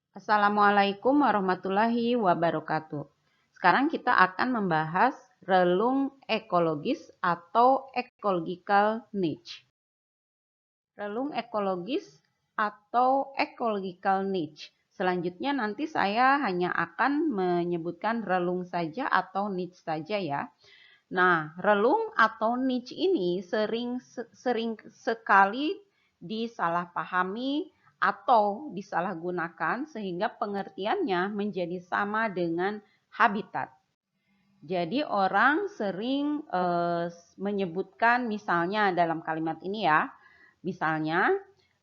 Assalamualaikum warahmatullahi wabarakatuh. Sekarang kita akan membahas relung ekologis atau ecological niche. Relung ekologis atau ecological niche. Selanjutnya nanti saya hanya akan menyebutkan relung saja atau niche saja ya. Nah, relung atau niche ini sering sekali disalahpahami atau disalahgunakan sehingga pengertiannya menjadi sama dengan habitat. Jadi orang sering menyebutkan misalnya dalam kalimat ini ya, misalnya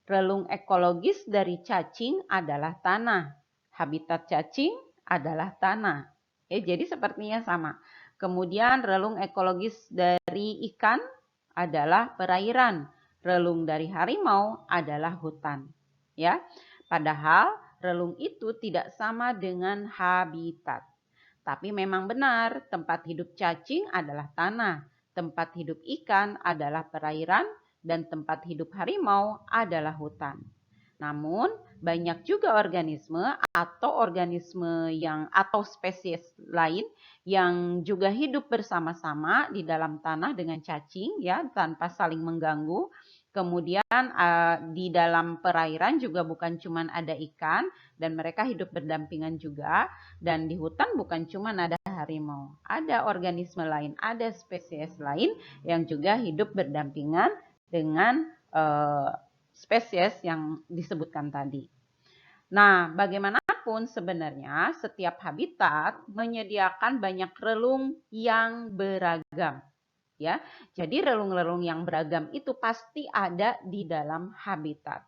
relung ekologis dari cacing adalah tanah, habitat cacing adalah tanah. Jadi sepertinya sama. Kemudian relung ekologis dari ikan adalah perairan. Relung dari harimau adalah hutan. Ya. Padahal relung itu tidak sama dengan habitat. Tapi memang benar, tempat hidup cacing adalah tanah, tempat hidup ikan adalah perairan, dan tempat hidup harimau adalah hutan. Namun, banyak juga organisme atau spesies lain yang juga hidup bersama-sama di dalam tanah dengan cacing ya tanpa saling mengganggu. Kemudian di dalam perairan juga bukan cuma ada ikan dan mereka hidup berdampingan juga, dan di hutan bukan cuma ada harimau, ada organisme lain, ada spesies lain yang juga hidup berdampingan dengan spesies yang disebutkan tadi. Nah, bagaimanapun sebenarnya setiap habitat menyediakan banyak relung yang beragam. Ya, jadi relung-relung yang beragam itu pasti ada di dalam habitat.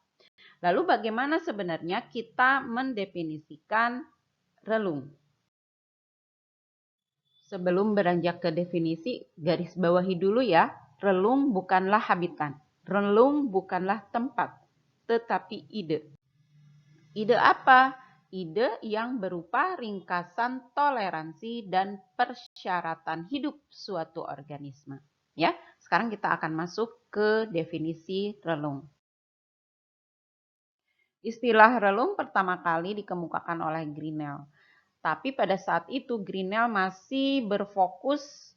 Lalu bagaimana sebenarnya kita mendefinisikan relung? Sebelum beranjak ke definisi, garis bawahi dulu ya, relung bukanlah habitat. Relung bukanlah tempat, tetapi ide. Ide apa? Ide yang berupa ringkasan toleransi dan persyaratan hidup suatu organisme. Ya, sekarang kita akan masuk ke definisi relung. Istilah relung pertama kali dikemukakan oleh Grinnell. Tapi pada saat itu Grinnell masih berfokus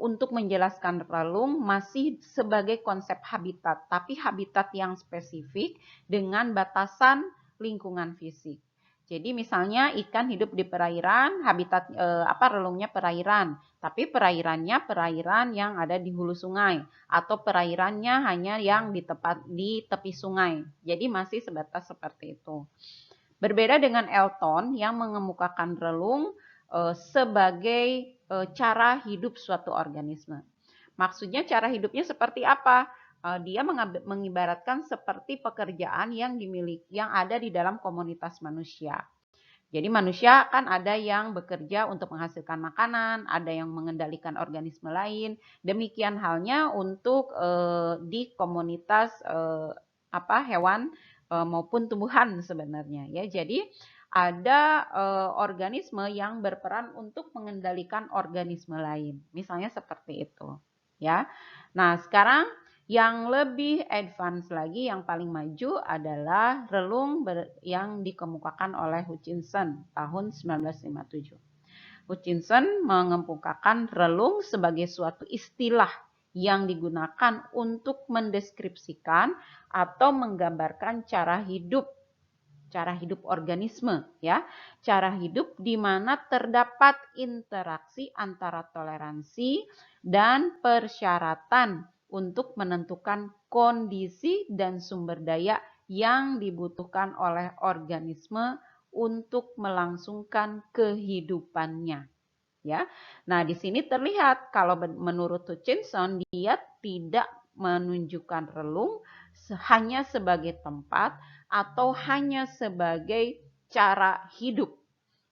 untuk menjelaskan relung masih sebagai konsep habitat, tapi habitat yang spesifik dengan batasan lingkungan fisik. Jadi misalnya ikan hidup di perairan, habitat relungnya perairan, tapi perairannya perairan yang ada di hulu sungai atau perairannya hanya yang di tepi sungai. Jadi masih sebatas seperti itu. Berbeda dengan Elton yang mengemukakan relung sebagai cara hidup suatu organisme. Maksudnya cara hidupnya seperti apa? Dia mengibaratkan seperti pekerjaan yang ada di dalam komunitas manusia. Jadi manusia kan ada yang bekerja untuk menghasilkan makanan, ada yang mengendalikan organisme lain. Demikian halnya untuk di komunitas hewan maupun tumbuhan sebenarnya ya. Jadi ada organisme yang berperan untuk mengendalikan organisme lain. Misalnya seperti itu ya. Nah, sekarang yang lebih advance lagi, yang paling maju adalah relung yang dikemukakan oleh Hutchinson tahun 1957. Hutchinson mengemukakan relung sebagai suatu istilah yang digunakan untuk mendeskripsikan atau menggambarkan cara hidup organisme ya. Cara hidup di mana terdapat interaksi antara toleransi dan persyaratan untuk menentukan kondisi dan sumber daya yang dibutuhkan oleh organisme untuk melangsungkan kehidupannya. Ya. Nah, di sini terlihat kalau menurut Hutchinson dia tidak menunjukkan relung hanya sebagai tempat atau hanya sebagai cara hidup.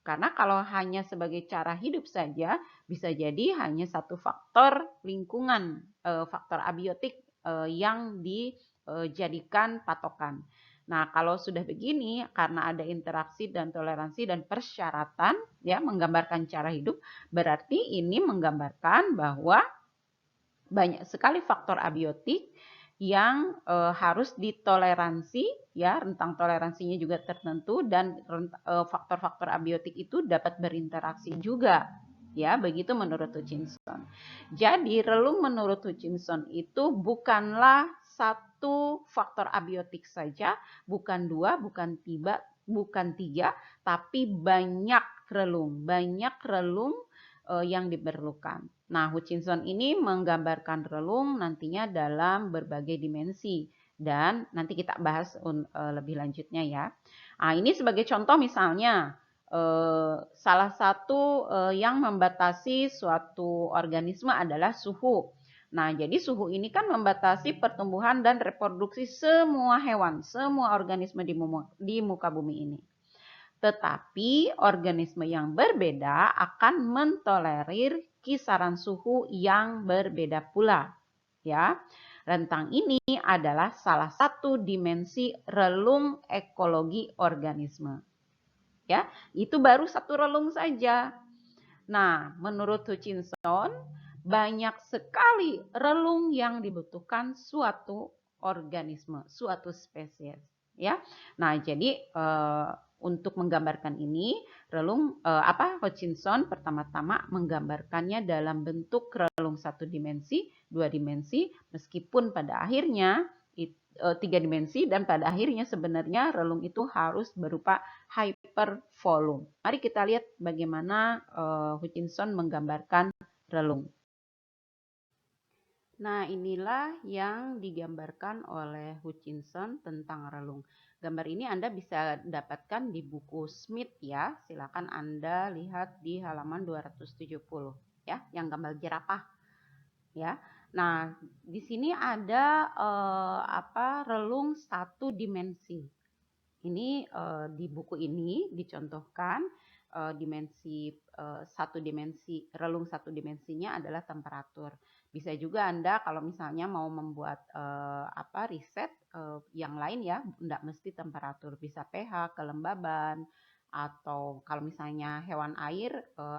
Karena kalau hanya sebagai cara hidup saja, bisa jadi hanya satu faktor lingkungan, faktor abiotik yang dijadikan patokan. Nah, kalau sudah begini, karena ada interaksi dan toleransi dan persyaratan, ya, menggambarkan cara hidup, berarti ini menggambarkan bahwa banyak sekali faktor abiotik yang harus ditoleransi, ya, rentang toleransinya juga tertentu, dan faktor-faktor abiotik itu dapat berinteraksi juga, ya, begitu menurut Hutchinson. Jadi relung menurut Hutchinson itu bukanlah satu faktor abiotik saja, bukan dua, bukan tiga, tapi banyak relung yang diperlukan. Nah, Hutchinson ini menggambarkan relung nantinya dalam berbagai dimensi, dan nanti kita bahas lebih lanjutnya ya. Nah, ini sebagai contoh misalnya salah satu yang membatasi suatu organisme adalah suhu. Nah, jadi suhu ini kan membatasi pertumbuhan dan reproduksi semua hewan, semua organisme di muka bumi ini. Tetapi organisme yang berbeda akan mentolerir kisaran suhu yang berbeda pula. Ya, rentang ini adalah salah satu dimensi relung ekologi organisme. Ya, itu baru satu relung saja. Nah, menurut Hutchinson, banyak sekali relung yang dibutuhkan suatu organisme, suatu spesies. Ya, nah jadi untuk menggambarkan ini, relung Hutchinson pertama-tama menggambarkannya dalam bentuk relung satu dimensi, dua dimensi, meskipun pada akhirnya tiga dimensi, dan pada akhirnya sebenarnya relung itu harus berupa hypervolume. Mari kita lihat bagaimana Hutchinson menggambarkan relung. Nah, inilah yang digambarkan oleh Hutchinson tentang relung. Gambar ini Anda bisa dapatkan di buku Smith ya. Silakan Anda lihat di halaman 270 ya, yang gambar jerapah ya. Nah, di sini ada relung satu dimensi. Ini di buku ini dicontohkan relung satu dimensinya adalah temperatur. Bisa juga Anda kalau misalnya mau membuat riset yang lain ya, tidak mesti temperatur, bisa pH, kelembaban, atau kalau misalnya hewan air,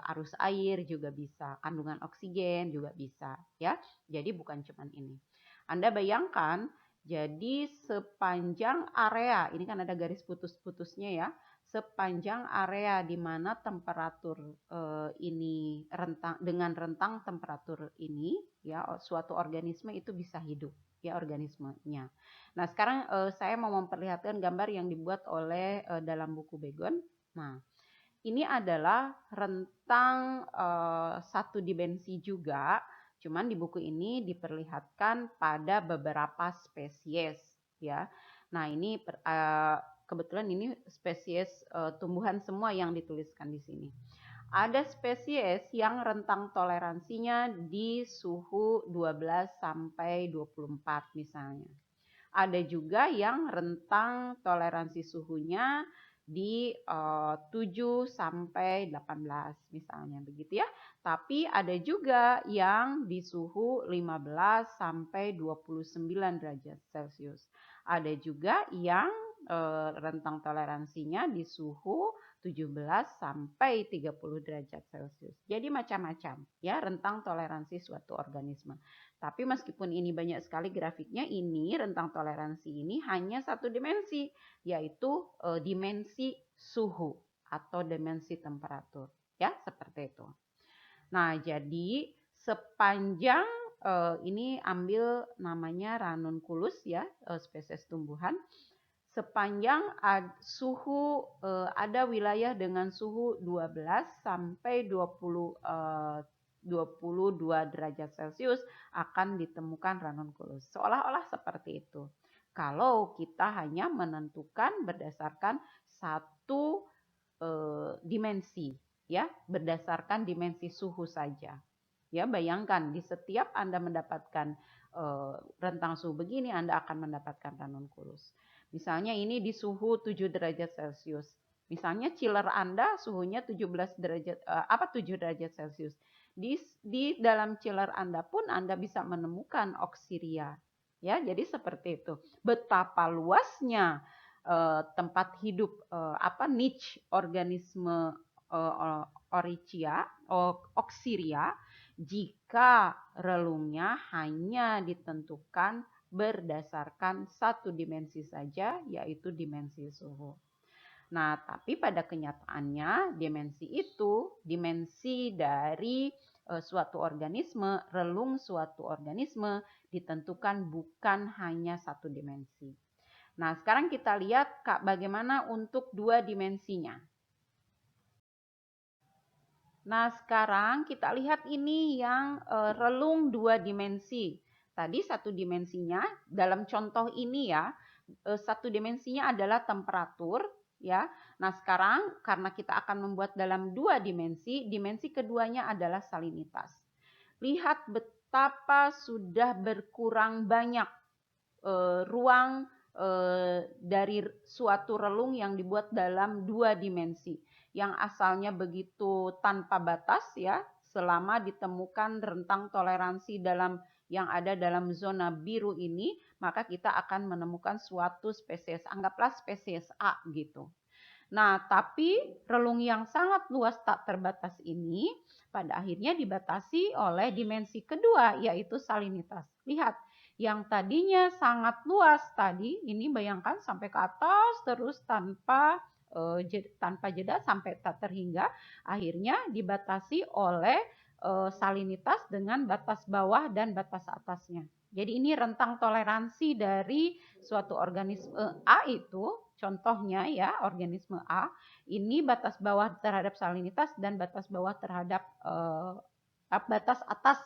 arus air juga bisa, kandungan oksigen juga bisa ya. Jadi bukan cuma ini. Anda bayangkan, jadi sepanjang area, ini kan ada garis putus-putusnya ya, sepanjang area di mana temperatur ini dengan rentang temperatur ini ya, suatu organisme itu bisa hidup ya, organismenya. Nah, sekarang saya mau memperlihatkan gambar yang dibuat oleh dalam buku Begon. Nah, ini adalah rentang satu dimensi juga, cuman di buku ini diperlihatkan pada beberapa spesies ya. Nah, ini kebetulan ini spesies tumbuhan semua yang dituliskan di sini. Ada spesies yang rentang toleransinya di suhu 12 sampai 24 misalnya. Ada juga yang rentang toleransi suhunya di 7 sampai 18 misalnya begitu ya. Tapi ada juga yang di suhu 15 sampai 29 derajat Celcius. Ada juga yang rentang toleransinya di suhu 17 sampai 30 derajat Celcius. Jadi macam-macam ya rentang toleransi suatu organisme. Tapi meskipun ini banyak sekali grafiknya, ini rentang toleransi ini hanya satu dimensi, yaitu dimensi suhu atau dimensi temperatur. Ya, seperti itu. Nah, jadi sepanjang ini ambil namanya ranunculus ya, spesies tumbuhan. Sepanjang suhu ada wilayah dengan suhu 12 sampai 22 derajat Celcius akan ditemukan ranunculus. Seolah-olah seperti itu. Kalau kita hanya menentukan berdasarkan satu dimensi, ya, berdasarkan dimensi suhu saja. Ya, bayangkan di setiap Anda mendapatkan rentang suhu begini, Anda akan mendapatkan ranunculus. Misalnya ini di suhu 7 derajat Celcius. Misalnya chiller Anda suhunya 17 derajat 7 derajat Celcius. Di dalam chiller Anda pun Anda bisa menemukan oksiria. Ya, jadi seperti itu. Betapa luasnya tempat hidup niche organisme oksiria jika relungnya hanya ditentukan berdasarkan satu dimensi saja, yaitu dimensi suhu. Nah, tapi pada kenyataannya dimensi itu, dimensi dari suatu organisme, relung suatu organisme ditentukan bukan hanya satu dimensi. Nah, sekarang kita lihat Kak, bagaimana untuk dua dimensinya. Nah, sekarang kita lihat ini yang relung dua dimensi. Tadi satu dimensinya, dalam contoh ini ya, satu dimensinya adalah temperatur, ya. Nah, sekarang karena kita akan membuat dalam dua dimensi, dimensi keduanya adalah salinitas. Lihat betapa sudah berkurang banyak ruang dari suatu relung yang dibuat dalam dua dimensi, yang asalnya begitu tanpa batas ya, selama ditemukan rentang toleransi dalam yang ada dalam zona biru ini, maka kita akan menemukan suatu spesies, anggaplah spesies A gitu. Nah, tapi relung yang sangat luas tak terbatas ini pada akhirnya dibatasi oleh dimensi kedua, yaitu salinitas. Lihat, yang tadinya sangat luas tadi, ini bayangkan sampai ke atas terus tanpa jeda sampai tak terhingga, akhirnya dibatasi oleh salinitas dengan batas bawah dan batas atasnya. Jadi ini rentang toleransi dari suatu organisme A itu, contohnya ya organisme A, ini batas bawah terhadap salinitas dan batas bawah terhadap batas atas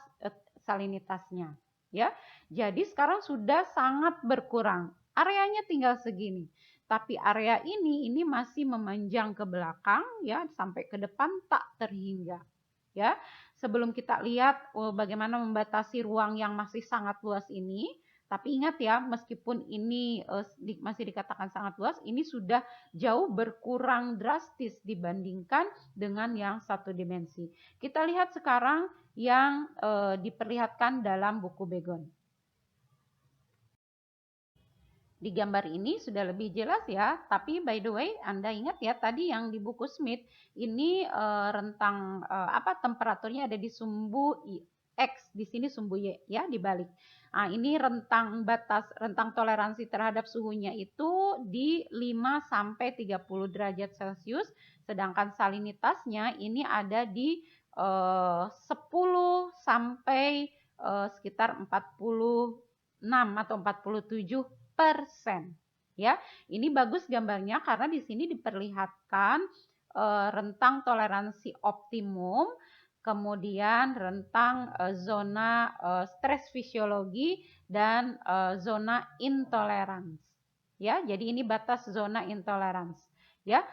salinitasnya. Ya, jadi sekarang sudah sangat berkurang. Areanya tinggal segini. Tapi area ini masih memanjang ke belakang ya sampai ke depan tak terhingga. Ya, sebelum kita lihat bagaimana membatasi ruang yang masih sangat luas ini, tapi ingat ya, meskipun ini masih dikatakan sangat luas, ini sudah jauh berkurang drastis dibandingkan dengan yang satu dimensi. Kita lihat sekarang yang diperlihatkan dalam buku Begon. Di gambar ini sudah lebih jelas ya, tapi by the way Anda ingat ya tadi yang di buku Smith ini rentang temperaturnya ada di sumbu X, di sini sumbu Y ya dibalik. Nah, ini rentang toleransi terhadap suhunya itu di 5 sampai 30 derajat Celcius, sedangkan salinitasnya ini ada di 10 sampai sekitar 46 atau 47%. Ya, ini bagus gambarnya karena di sini diperlihatkan rentang toleransi optimum, kemudian rentang zona stres fisiologi dan zona intolerans. Ya, jadi ini batas zona intolerans. Ya,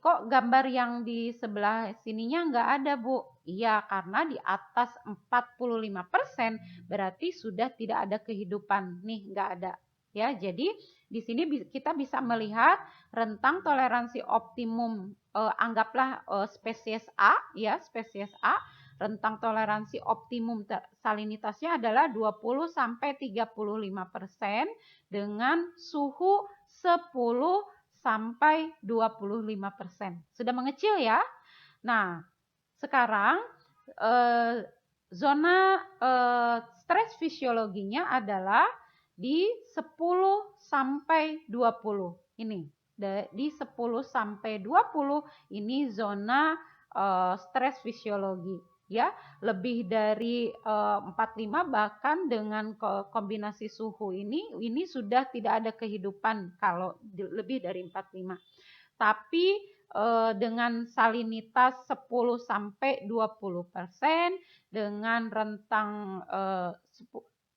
kok gambar yang di sebelah sininya nggak ada, Bu? Iya, karena di atas 45% berarti sudah tidak ada kehidupan. Nih, nggak ada. Ya, jadi di sini kita bisa melihat rentang toleransi optimum anggaplah spesies A ya, spesies A, rentang toleransi optimum salinitasnya adalah 20 sampai 35% dengan suhu 10 sampai 25%. Sudah mengecil ya. Nah, sekarang zona stres fisiologinya adalah di 10 sampai 20. Ini di 10 sampai 20 ini zona stres fisiologi ya, lebih dari 45 bahkan dengan kombinasi suhu ini sudah tidak ada kehidupan kalau lebih dari 45. Tapi dengan salinitas 10 sampai 20% dengan rentang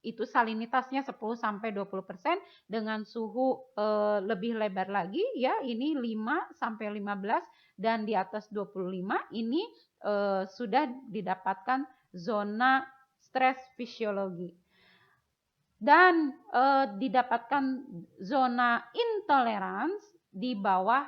itu salinitasnya 10 sampai 20% dengan suhu lebih lebar lagi ya, ini 5 sampai 15 dan di atas 25 ini sudah didapatkan zona stres fisiologi. Dan didapatkan zona intolerans di bawah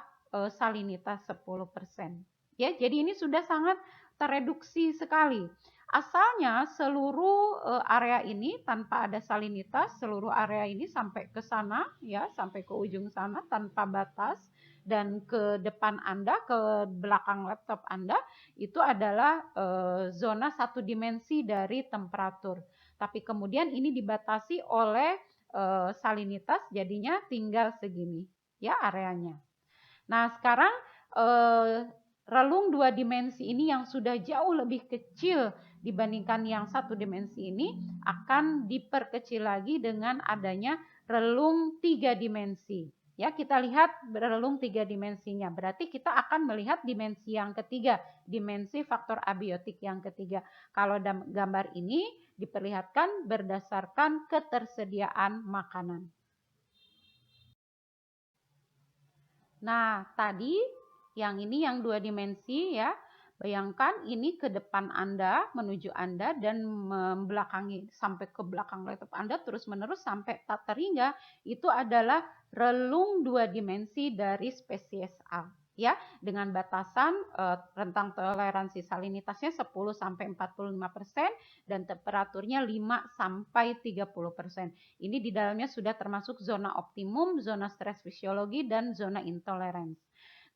salinitas 10%. Ya, jadi ini sudah sangat tereduksi sekali. Asalnya seluruh area ini tanpa ada salinitas, seluruh area ini sampai ke sana ya, sampai ke ujung sana tanpa batas, dan ke depan Anda, ke belakang laptop Anda itu adalah zona satu dimensi dari temperatur. Tapi kemudian ini dibatasi oleh salinitas, jadinya tinggal segini ya areanya. Nah, sekarang relung 2 dimensi ini yang sudah jauh lebih kecil dibandingkan yang 1 dimensi ini akan diperkecil lagi dengan adanya relung 3 dimensi. Ya, kita lihat relung 3 dimensinya. Berarti kita akan melihat dimensi yang ketiga, dimensi faktor abiotik yang ketiga. Kalau gambar ini diperlihatkan berdasarkan ketersediaan makanan. Nah, tadi yang ini yang 2 dimensi ya. Bayangkan ini ke depan Anda, menuju Anda dan membelakangi sampai ke belakang laptop Anda terus-menerus sampai tak terhingga. Itu adalah relung 2 dimensi dari spesies A. Ya, dengan batasan rentang toleransi salinitasnya 10 sampai 45% dan temperaturnya 5 sampai 30%. Ini di dalamnya sudah termasuk zona optimum, zona stres fisiologi dan zona intoleransi.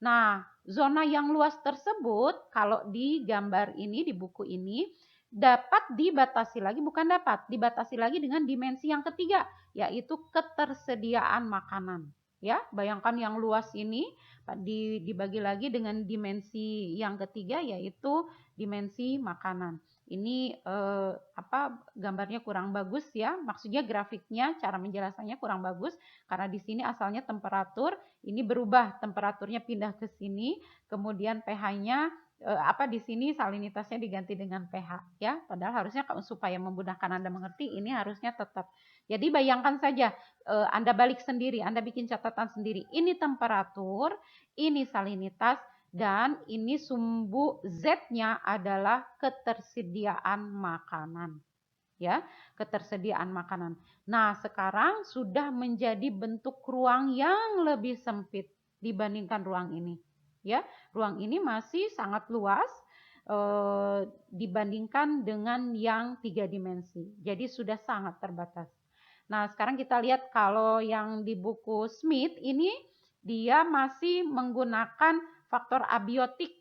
Nah, zona yang luas tersebut kalau di gambar ini, di buku ini, dapat dibatasi lagi, bukan dapat, dibatasi lagi dengan dimensi yang ketiga, yaitu ketersediaan makanan. Ya, bayangkan yang luas ini dibagi lagi dengan dimensi yang ketiga, yaitu dimensi makanan. Ini gambarnya kurang bagus ya, maksudnya grafiknya, cara menjelaskannya kurang bagus karena di sini asalnya temperatur, ini berubah temperaturnya pindah ke sini, kemudian pH-nya di sini salinitasnya diganti dengan pH ya, padahal harusnya supaya memudahkan Anda mengerti ini harusnya tetap. Jadi bayangkan saja Anda balik sendiri, Anda bikin catatan sendiri. Ini temperatur, ini salinitas, dan ini sumbu Z-nya adalah ketersediaan makanan. Ya, ketersediaan makanan. Nah, sekarang sudah menjadi bentuk ruang yang lebih sempit dibandingkan ruang ini. Ya, ruang ini masih sangat luas dibandingkan dengan yang 3 dimensi. Jadi sudah sangat terbatas. Nah, sekarang kita lihat kalau yang di buku Smith ini dia masih menggunakan faktor abiotik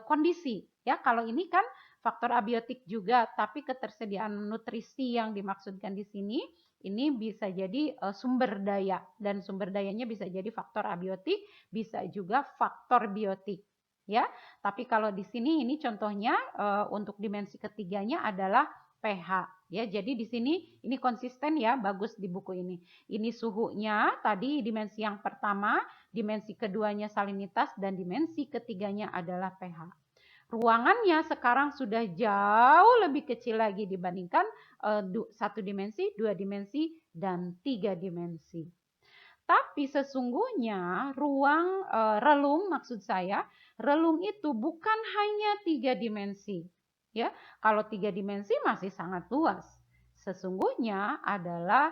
kondisi. Ya, kalau ini kan faktor abiotik juga, tapi ketersediaan nutrisi yang dimaksudkan di sini ini bisa jadi sumber daya, dan sumber dayanya bisa jadi faktor abiotik, bisa juga faktor biotik. Ya, tapi kalau di sini ini contohnya untuk dimensi ketiganya adalah pH. Ya, jadi di sini ini konsisten ya, bagus di buku ini. Ini suhunya tadi dimensi yang pertama, dimensi keduanya salinitas, dan dimensi ketiganya adalah pH. Ruangannya sekarang sudah jauh lebih kecil lagi dibandingkan 1 dimensi, 2 dimensi, dan 3 dimensi. Tapi sesungguhnya ruang relung, maksud saya, relung itu bukan hanya 3 dimensi. Ya, kalau 3 dimensi masih sangat luas. Sesungguhnya adalah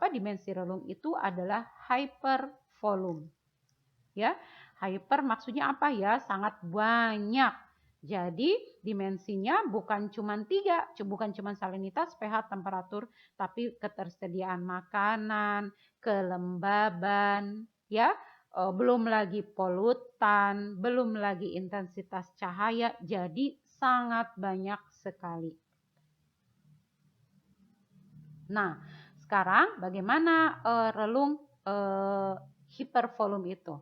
dimensi relung itu adalah hypervolume. Ya, hyper maksudnya apa ya? Sangat banyak. Jadi dimensinya bukan cuma 3, bukan cuma salinitas, pH, temperatur, tapi ketersediaan makanan, kelembaban, ya, belum lagi polutan, belum lagi intensitas cahaya, jadi sangat banyak sekali. Nah, sekarang bagaimana relung hypervolume itu?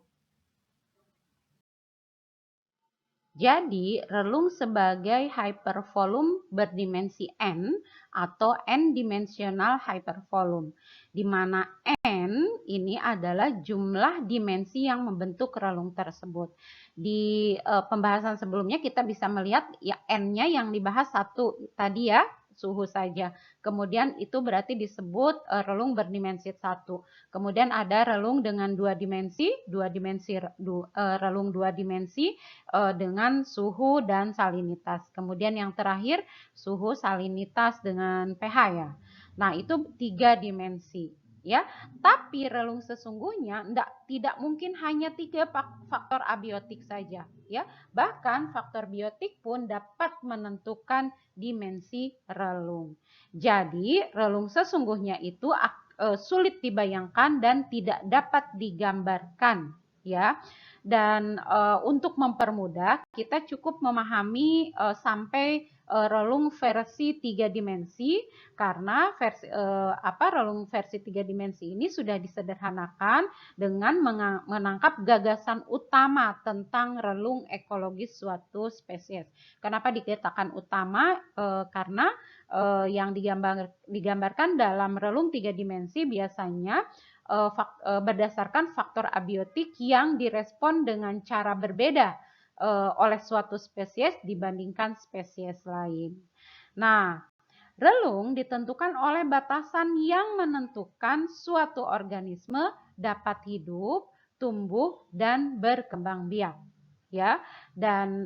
Jadi, relung sebagai hypervolume berdimensi n atau n-dimensional hypervolume, di mana n ini adalah jumlah dimensi yang membentuk relung tersebut. Di pembahasan sebelumnya kita bisa melihat ya n-nya yang dibahas 1 tadi ya, suhu saja. Kemudian itu berarti disebut relung berdimensi 1. Kemudian ada relung dengan 2 dimensi, relung 2 dimensi dengan suhu dan salinitas. Kemudian yang terakhir suhu, salinitas dengan pH ya. Nah, itu 3 dimensi ya. Tapi relung sesungguhnya tidak mungkin hanya 3 faktor abiotik saja ya. Bahkan faktor biotik pun dapat menentukan dimensi relung. Jadi, relung sesungguhnya itu sulit dibayangkan dan tidak dapat digambarkan ya. Dan untuk mempermudah, kita cukup memahami sampai relung versi 3 dimensi, karena relung versi 3 dimensi ini sudah disederhanakan dengan menangkap gagasan utama tentang relung ekologis suatu spesies. Kenapa dikatakan utama? Karena yang digambarkan dalam relung 3 dimensi biasanya berdasarkan faktor abiotik yang direspon dengan cara berbeda oleh suatu spesies dibandingkan spesies lain. Nah, relung ditentukan oleh batasan yang menentukan suatu organisme dapat hidup, tumbuh, dan berkembang biak. Ya, dan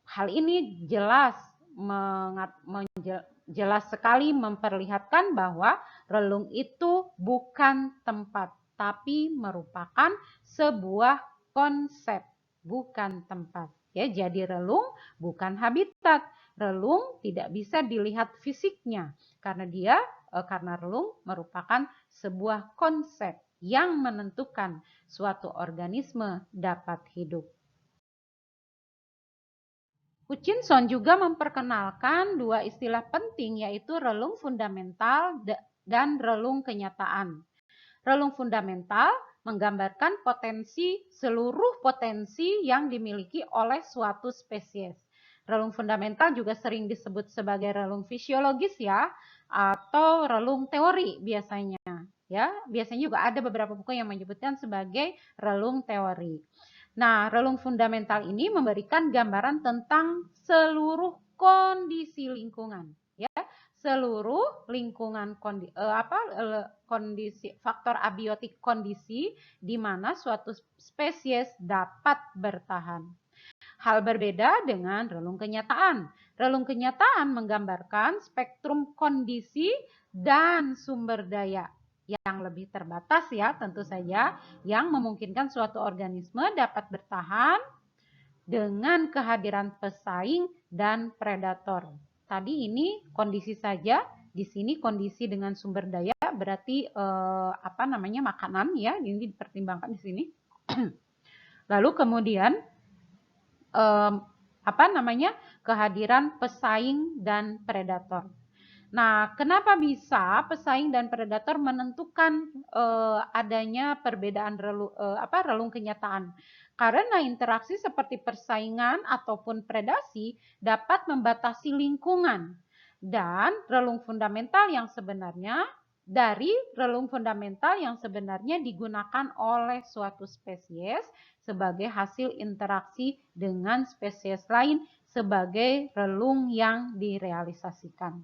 hal ini jelas jelas sekali memperlihatkan bahwa relung itu bukan tempat, tapi merupakan sebuah konsep, bukan tempat. Ya, jadi relung bukan habitat. Relung tidak bisa dilihat fisiknya karena relung merupakan sebuah konsep yang menentukan suatu organisme dapat hidup. Hutchinson juga memperkenalkan dua istilah penting, yaitu relung fundamental dan relung kenyataan. Relung fundamental menggambarkan seluruh potensi yang dimiliki oleh suatu spesies. Relung fundamental juga sering disebut sebagai relung fisiologis ya, atau relung teori biasanya. Ya, biasanya juga ada beberapa buku yang menyebutkan sebagai relung teori. Nah, relung fundamental ini memberikan gambaran tentang seluruh kondisi lingkungan, ya, seluruh lingkungan kondisi faktor abiotik kondisi di mana suatu spesies dapat bertahan. Hal berbeda dengan relung kenyataan. Relung kenyataan menggambarkan spektrum kondisi dan sumber daya yang lebih terbatas ya tentu saja, yang memungkinkan suatu organisme dapat bertahan dengan kehadiran pesaing dan predator. Tadi ini kondisi saja, di sini kondisi dengan sumber daya berarti makanan ya, ini dipertimbangkan di sini. Lalu kemudian kehadiran pesaing dan predator. Nah, kenapa bisa pesaing dan predator menentukan adanya perbedaan relung kenyataan? Karena interaksi seperti persaingan ataupun predasi dapat membatasi lingkungan dan relung fundamental yang sebenarnya digunakan oleh suatu spesies sebagai hasil interaksi dengan spesies lain sebagai relung yang direalisasikan.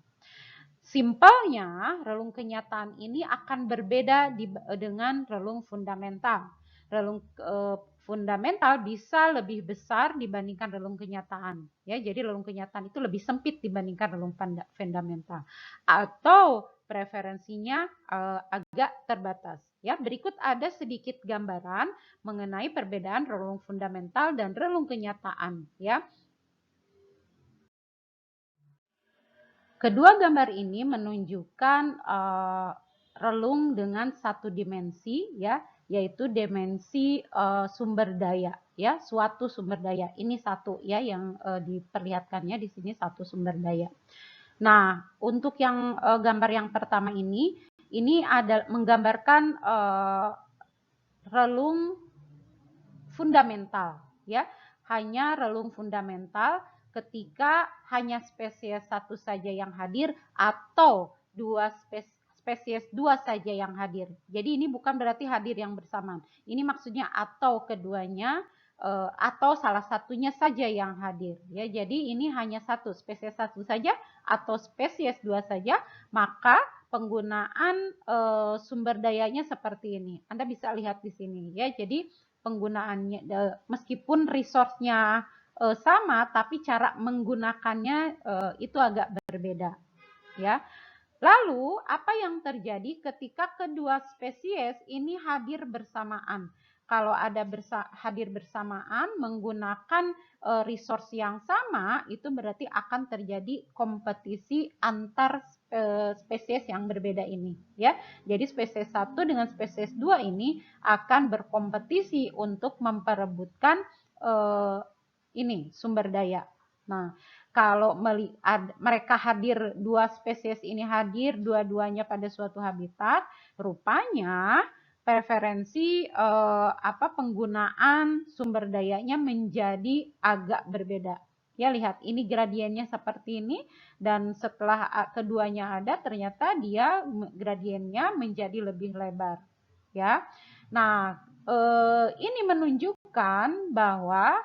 Simpelnya, relung kenyataan ini akan berbeda dengan relung fundamental. Relung fundamental bisa lebih besar dibandingkan relung kenyataan. Ya, jadi relung kenyataan itu lebih sempit dibandingkan relung fundamental. Atau preferensinya agak terbatas. Ya, berikut ada sedikit gambaran mengenai perbedaan relung fundamental dan relung kenyataan. Ya. Kedua gambar ini menunjukkan relung dengan satu dimensi ya, yaitu dimensi sumber daya ya, suatu sumber daya. Ini satu ya yang diperlihatkannya di sini satu sumber daya. Nah, untuk yang gambar yang pertama ini ada menggambarkan relung fundamental ya, hanya relung fundamental ketika hanya spesies satu saja yang hadir atau spesies dua saja yang hadir. Jadi ini bukan berarti hadir yang bersamaan. Ini maksudnya atau keduanya atau salah satunya saja yang hadir. Ya, jadi ini hanya satu spesies satu saja atau spesies dua saja, maka penggunaan sumber dayanya seperti ini. Anda bisa lihat di sini ya. Jadi penggunaannya meskipun resource-nya sama, tapi cara menggunakannya itu agak berbeda ya. Lalu apa yang terjadi ketika kedua spesies ini hadir bersamaan? Kalau ada hadir bersamaan menggunakan resource yang sama, itu berarti akan terjadi kompetisi antar spesies. spesies yang berbeda ini, ya. Jadi spesies 1 dengan spesies 2 ini akan berkompetisi untuk memperebutkan ini sumber daya. Nah, kalau mereka hadir, dua spesies ini hadir dua-duanya pada suatu habitat, rupanya preferensi penggunaan sumber dayanya menjadi agak berbeda. Ya, lihat ini gradiennya seperti ini, dan setelah keduanya ada ternyata dia gradiennya menjadi lebih lebar. Ya. Nah, ini menunjukkan bahwa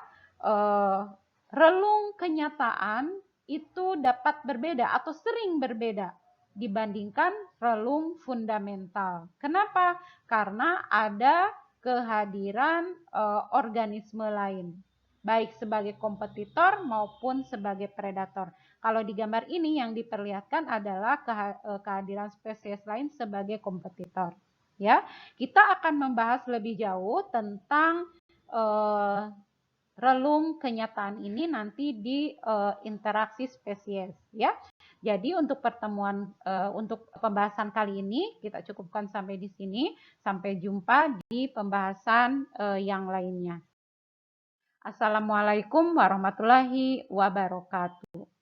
relung kenyataan itu dapat berbeda atau sering berbeda dibandingkan relung fundamental. Kenapa? Karena ada kehadiran organisme lain, baik sebagai kompetitor maupun sebagai predator. Kalau di gambar ini yang diperlihatkan adalah kehadiran spesies lain sebagai kompetitor. Ya, kita akan membahas lebih jauh tentang relung kenyataan ini nanti di interaksi spesies, ya. Jadi untuk untuk pembahasan kali ini kita cukupkan sampai di sini. Sampai jumpa di pembahasan yang lainnya. Assalamualaikum warahmatullahi wabarakatuh.